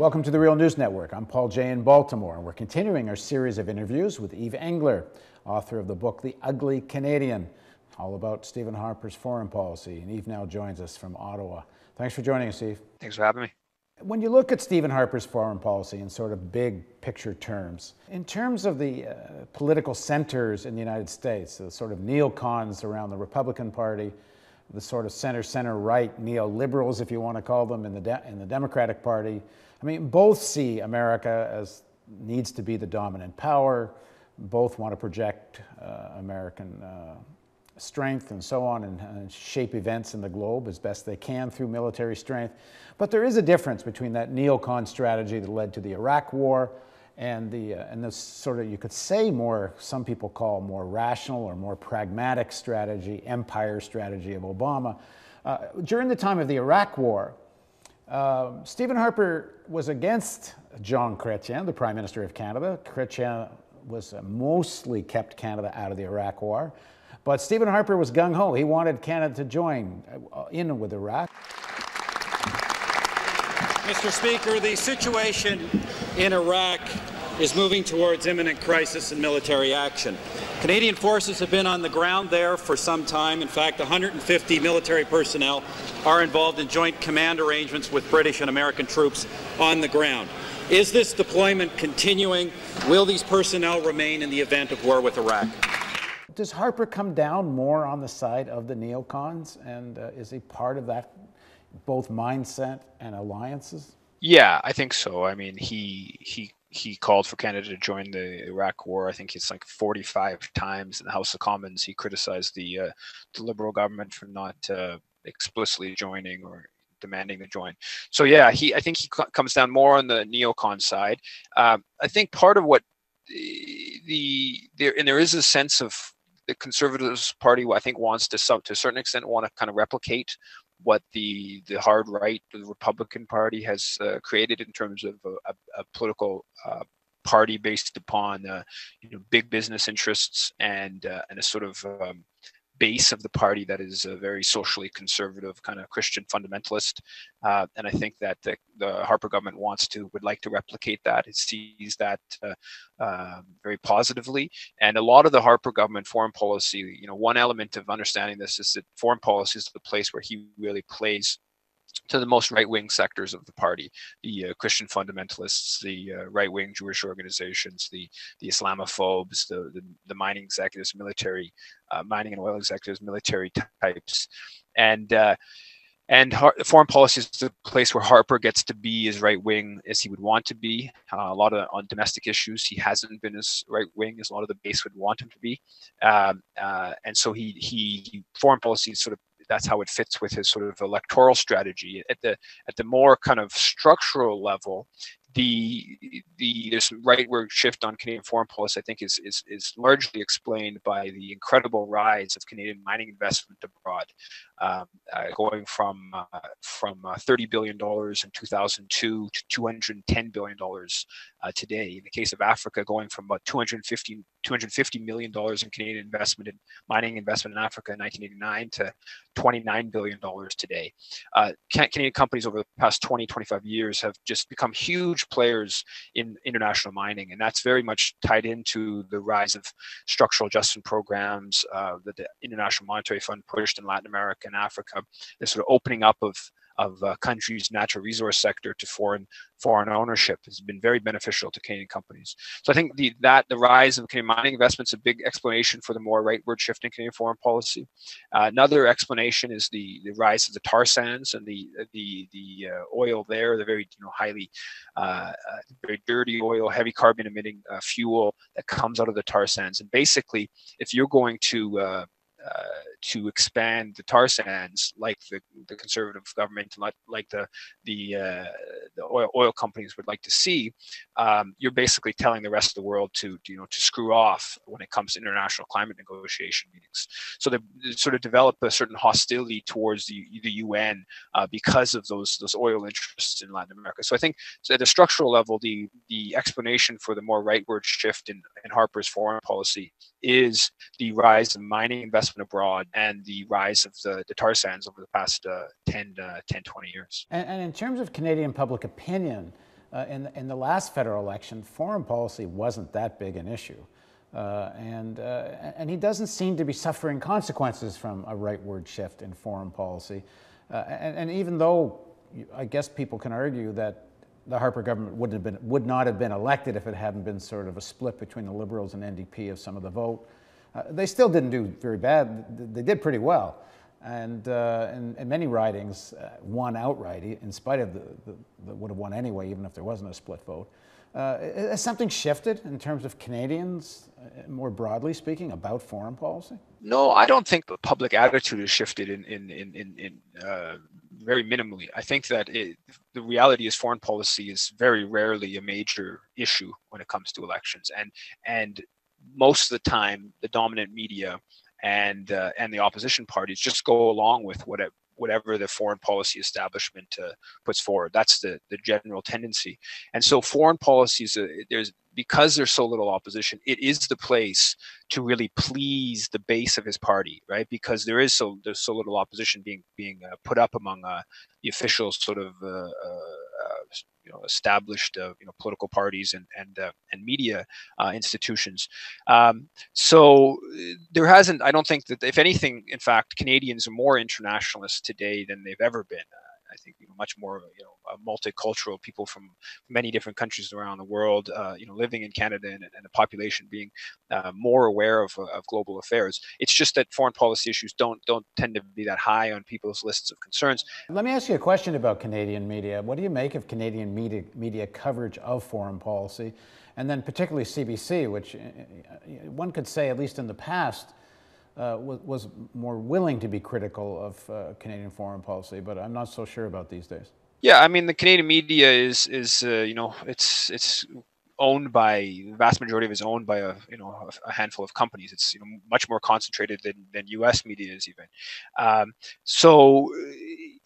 Welcome to the Real News Network. I'm Paul Jay in Baltimore, and we're continuing our series of interviews with Yves Engler, author of the book The Ugly Canadian, all about Stephen Harper's foreign policy. And Yves now joins us from Ottawa. Thanks for joining us, Yves. Thanks for having me. When you look at Stephen Harper's foreign policy in sort of big picture terms, in terms of the political centers in the United States, the sort of neocons around the Republican Party, the sort of center-right neoliberals, if you want to call them, in the Democratic Party, I mean, both see America as needs to be the dominant power. Both want to project American strength and so on, and shape events in the globe as best they can through military strength. But there is a difference between that neocon strategy that led to the Iraq War and the sort of, you could say, more, some people call more rational or more pragmatic strategy, empire strategy of Obama. During the time of the Iraq War, Stephen Harper was against Jean Chrétien, the Prime Minister of Canada. Chrétien was mostly kept Canada out of the Iraq War. But Stephen Harper was gung-ho. He wanted Canada to join in with Iraq. Mr. Speaker, the situation in Iraq is moving towards imminent crisis and military action. Canadian forces have been on the ground there for some time. In fact, 150 military personnel are involved in joint command arrangements with British and American troops on the ground. Is this deployment continuing? Will these personnel remain in the event of war with Iraq? Does Harper come down more on the side of the neocons, and is he part of that both mindset and alliances? Yeah, I think so. I mean, he called for Canada to join the Iraq War. I think it's like 45 times in the House of Commons. He criticized the Liberal government for not explicitly joining or demanding to join. So yeah, I think he comes down more on the neocon side. I think part of what there is a sense of the Conservatives Party, I think, wants to a certain extent want to kind of replicate what the hard right, the Republican Party, has created in terms of a political party based upon big business interests and a sort of base of the party that is a very socially conservative kind of Christian fundamentalist, and I think that the Harper government would like to replicate that. It sees that very positively, and a lot of the Harper government foreign policy, one element of understanding this is that foreign policy is the place where he really plays to the most right-wing sectors of the party, the Christian fundamentalists, the right-wing Jewish organizations, the Islamophobes, the mining executives, mining and oil executives, military types, and foreign policy is the place where Harper gets to be as right-wing as he would want to be. A lot on domestic issues, he hasn't been as right-wing as a lot of the base would want him to be, and so he foreign policy is sort of, that's how it fits with his sort of electoral strategy. At the more kind of structural level, this rightward shift on Canadian foreign policy, I think, is largely explained by the incredible rise of Canadian mining investment abroad, going from $30 billion in 2002 to $210 billion today. In the case of Africa, going from about $250 million in Canadian investment in mining investment in Africa in 1989 to $29 billion today. Canadian companies over the past 20-25 years have just become huge players in international mining, and that's very much tied into the rise of structural adjustment programs that the International Monetary Fund pushed in Latin America and Africa. The sort of opening up of countries' natural resource sector to foreign ownership has been very beneficial to Canadian companies. So I think the rise of Canadian mining investment is a big explanation for the more rightward shift in Canadian foreign policy. Another explanation is the rise of the tar sands and the oil there, the very highly very dirty oil, heavy carbon emitting fuel that comes out of the tar sands. And basically, if you're going to expand the tar sands, like the Conservative government, like the oil companies would like to see, you're basically telling the rest of the world to screw off when it comes to international climate negotiation meetings. So they sort of develop a certain hostility towards the UN because of those oil interests in Latin America. So I think at a structural level, the explanation for the more rightward shift in Harper's foreign policy is the rise of mining investment abroad and the rise of the tar sands over the past 10, 20 years. And in terms of Canadian public opinion, in the last federal election, foreign policy wasn't that big an issue. And he doesn't seem to be suffering consequences from a rightward shift in foreign policy. And even though I guess people can argue that the Harper government would not have been elected if it hadn't been sort of a split between the Liberals and NDP of some of the vote, they still didn't do very bad. They did pretty well. And in many ridings won outright, in spite of the would have won anyway, even if there wasn't a split vote. Has something shifted in terms of Canadians, more broadly speaking, about foreign policy? No, I don't think the public attitude has shifted in very minimally. I think that the reality is foreign policy is very rarely a major issue when it comes to elections, and most of the time the dominant media and the opposition parties just go along with whatever the foreign policy establishment puts forward. That's the general tendency. And so foreign policies, because there's so little opposition, it is the place to really please the base of his party, right? Because there's so little opposition being put up among the official sort of established political parties and media institutions. So there hasn't. I don't think that, if anything, in fact, Canadians are more internationalist today than they've ever been. I think much more multicultural people from many different countries around the world, living in Canada, and a population being more aware of global affairs. It's just that foreign policy issues don't tend to be that high on people's lists of concerns. Let me ask you a question about Canadian media. What do you make of Canadian media coverage of foreign policy, and then particularly CBC, which one could say, at least in the past, was more willing to be critical of Canadian foreign policy, but I'm not so sure about these days. Yeah, I mean, the Canadian media is it's owned by, the vast majority of it is owned by a handful of companies. It's much more concentrated than U.S. media is even. So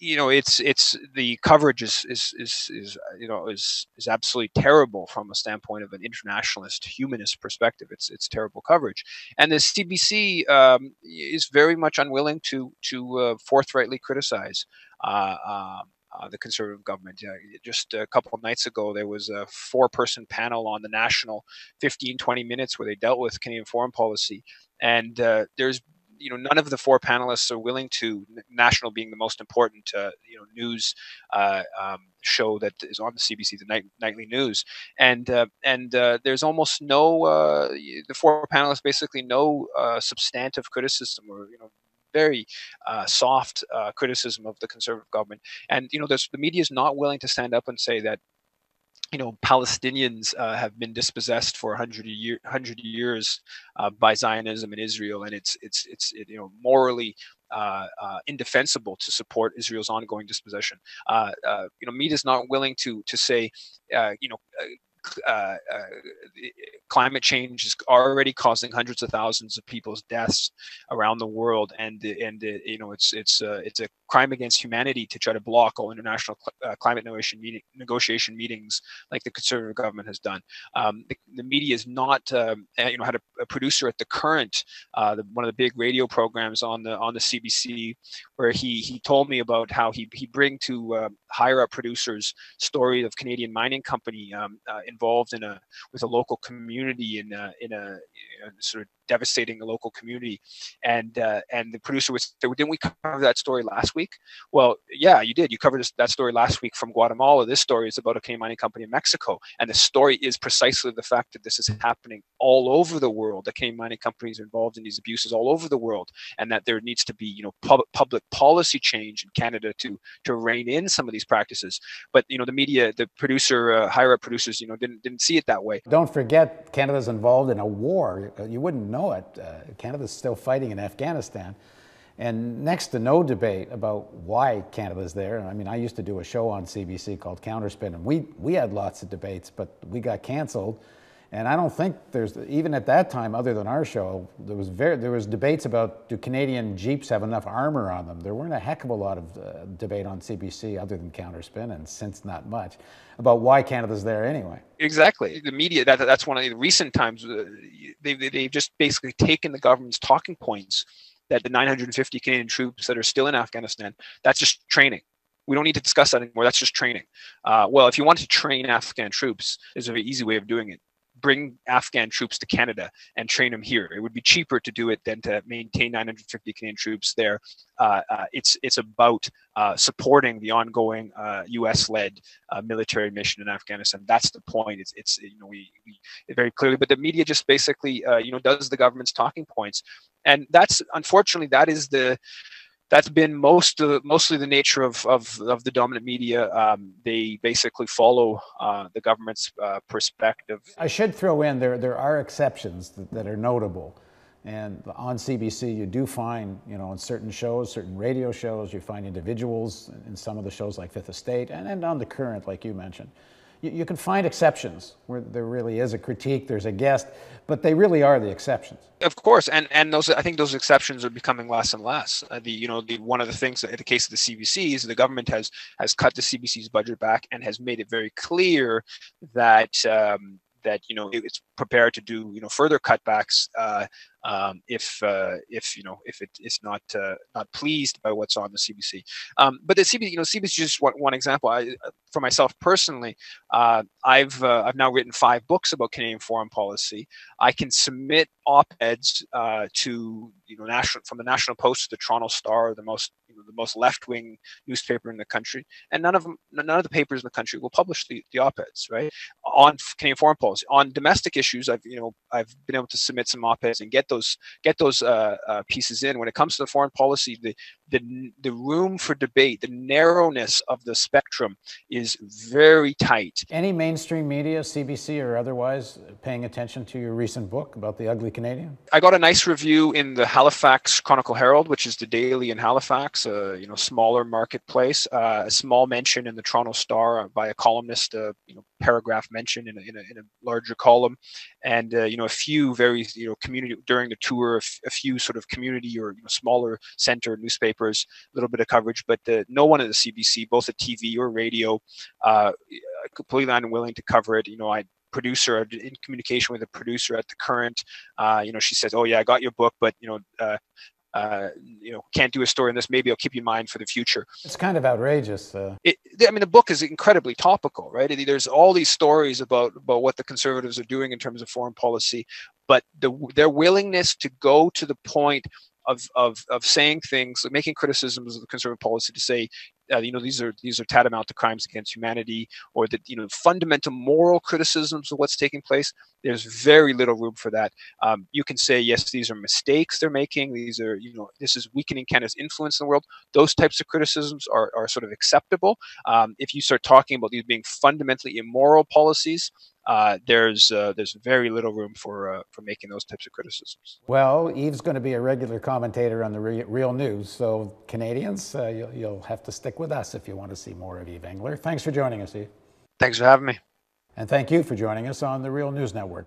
it's the coverage is absolutely terrible from a standpoint of an internationalist, humanist perspective. It's terrible coverage, and the CBC is very much unwilling to forthrightly criticize the Conservative government. Just a couple of nights ago, there was a 4-person panel on the National, 15-20 minutes, where they dealt with Canadian foreign policy, and there's none of the 4 panelists are willing to, National being the most important news show that is on the CBC, the nightly news, and there's almost no the 4 panelists basically no substantive criticism or very soft criticism of the Conservative government. And the media is not willing to stand up and say that Palestinians have been dispossessed for 100 years by Zionism in Israel, and it's morally indefensible to support Israel's ongoing dispossession. Media is not willing to say climate change is already causing hundreds of thousands of people's deaths around the world, and it's a crime against humanity to try to block all international climate negotiation meetings like the Conservative government has done. The media is not had a producer at the Current, one of the big radio programs on the CBC, where he told me about how he bring to higher up producers story of Canadian mining company involved with a local community in a sort of devastating a local community, and the producer would say, well, didn't we cover that story last week? Well, yeah, you did. You covered that story last week from Guatemala. This story is about a Canadian mining company in Mexico, and the story is precisely the fact that this is happening all over the world. The Canadian mining companies are involved in these abuses all over the world, and that there needs to be public policy change in Canada to rein in some of these practices. But the media, the producer, higher up producers, didn't see it that way. Don't forget, Canada's involved in a war. You wouldn't know it. Canada's still fighting in Afghanistan, and next to no debate about why Canada's there. I mean, I used to do a show on CBC called Counterspin, and we had lots of debates, but we got canceled. And I don't think there's, even at that time, other than our show, there was debates about, do Canadian Jeeps have enough armor on them? There weren't a heck of a lot of debate on CBC, other than Counterspin, and since not much, about why Canada's there anyway. Exactly. The media, that's one of the recent times, they've just basically taken the government's talking points, that the 950 Canadian troops that are still in Afghanistan, that's just training. We don't need to discuss that anymore. That's just training. Well, if you want to train Afghan troops, there's a very easy way of doing it. Bring Afghan troops to Canada and train them here. It would be cheaper to do it than to maintain 950 Canadian troops there. It's about supporting the ongoing U.S.-led military mission in Afghanistan. That's the point. It's we very clearly, but the media just basically does the government's talking points, and that's unfortunately that's been mostly the nature of the dominant media. They basically follow the government's perspective. I should throw in there are exceptions that are notable, and on CBC you do find in certain shows, certain radio shows, you find individuals in some of the shows like Fifth Estate, and on The Current, like you mentioned. You can find exceptions where there really is a critique, there's a guest, but they really are the exceptions. Of course, and those, I think those exceptions are becoming less and less. One of the things in the case of the CBC is the government has cut the CBC's budget back and has made it very clear that it's prepared to do further cutbacks if it's not pleased by what's on the CBC. But the CBC, CBC is just one example. For myself personally, I've now written 5 books about Canadian foreign policy. I can submit op-eds to from the National Post to the Toronto Star, the most left-wing newspaper in the country, and none of the papers in the country will publish the op-eds, right, on Canadian foreign policy. On domestic issues, I've been able to submit some op-eds and get those pieces in. When it comes to the foreign policy, the room for debate, the narrowness of the spectrum is very tight. Any mainstream media, CBC or otherwise, paying attention to your recent book about the ugly Canadian? I got a nice review in the Halifax Chronicle Herald, which is the daily in Halifax, smaller marketplace. A small mention in the Toronto Star by a columnist, paragraph mention in a larger column, and a few very community during the tour, a few sort of community or smaller center newspapers, a little bit of coverage, but no one at the CBC, both at TV or radio, completely unwilling to cover it. Producer in communication with a producer at The Current, she says, "Oh yeah, I got your book, but can't do a story on this. Maybe I'll keep you in mind for the future." It's kind of outrageous. The book is incredibly topical, right? There's all these stories about what the Conservatives are doing in terms of foreign policy, but their willingness to go to the point of saying things, making criticisms of the Conservative policy, to say, these are tantamount to crimes against humanity, or that fundamental moral criticisms of what's taking place. There's very little room for that. You can say, yes, these are mistakes they're making. These are this is weakening Canada's influence in the world. Those types of criticisms are sort of acceptable. If you start talking about these being fundamentally immoral policies, there's very little room for making those types of criticisms. Well, Yves going to be a regular commentator on the Real News, so Canadians, you'll have to stick with us if you want to see more of Yves Engler. Thanks for joining us, Yves. Thanks for having me. And thank you for joining us on the Real News Network.